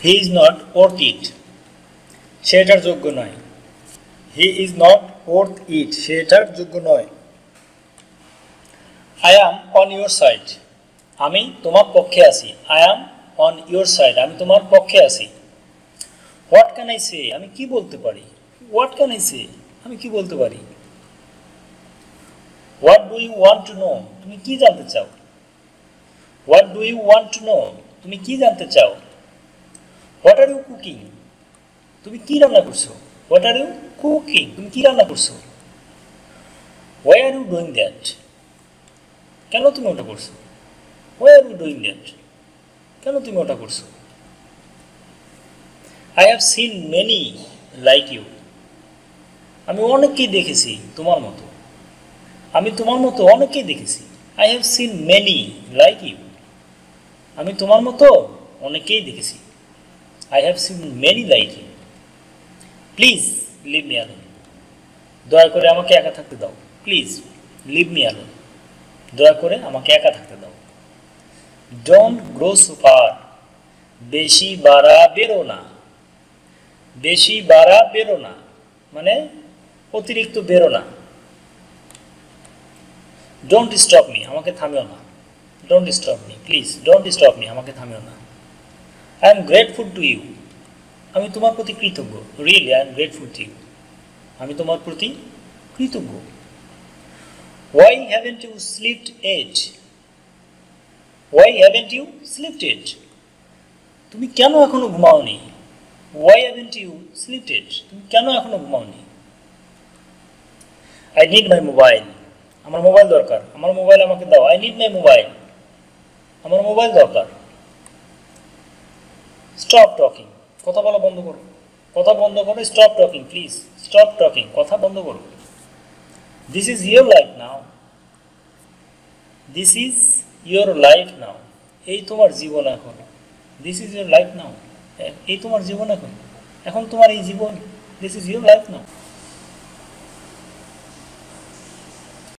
He is not worth it, সে এটার যোগ্য নয়। He is not worth it, সে এটার যোগ্য নয়। I am on your side, আমি তোমার পক্ষে আছি। I am on your side, আমি তোমার পক্ষে আছি। হোয়াট ক্যান আই সে, আমি কি বলতে পারি। হোয়াট ক্যান আই সে, আমি কি বলতে পারি। What do you want to know, তুমি কি জানতে চাও। What do you want to know, তুমি কি জানতে চাও। হোয়াট আর ইউ কুকিং, তুমি কি রান্না করছো। হোয়াট আর ইউ কুকিং, তুমি কি রান্না করছো। Why are you doing that, কেন তুমি ওটা করছো। Why are you doing that, কেন তুমি ওটা করছো। I have seen many like you, আমি অনেককেই দেখেছি তোমার মতো। আমি তোমার মতো অনেককেই দেখেছি। I have seen many like you, আমি তোমার মতো অনেকেই দেখেছি। I have seen many like you. Please leave me alone, দয়া করে আমাকে একা থাকতে দাও। প্লিজ লিভ মি অ্যালোন, দয়া করে আমাকে একা থাকতে দাও। ডোন্ট গ্রো সো ফার, বেশি বাড়া বেরো না। বেশি বাড়া বেরো না মানে অতিরিক্ত বেরো না। ডোন্ট স্টপ মি, আমাকে থামিও না। Don't stop me, please don't stop me, আমাকে থামিও না। I am grateful to you, আমি তোমার প্রতি কৃতজ্ঞ। Really I am grateful to you, আমি তোমার প্রতি কৃতজ্ঞ। Why haven't you slept yet, why haven't you slept yet, তুমি কেন এখনো ঘুমাওনি। Why haven't you slept yet, তুমি কেন এখনো ঘুমাওনি। আই নিড মাই মোবাইল, আমার মোবাইল দরকার। আমার মোবাইল আমাকে দাও। আই নিড মাই মোবাইল, আমার মোবাইল দরকার। স্টপ টকিং, কথা বলা বন্ধ করো। কথা বন্ধ করো। Stop talking, please stop talking, কথা বন্ধ করো। This is your life now, this is your life now, এই তোমার জীবন এখন। This is your life now, এই তোমার জীবন এখন। এখন তোমার এই জীবন। This is your life now.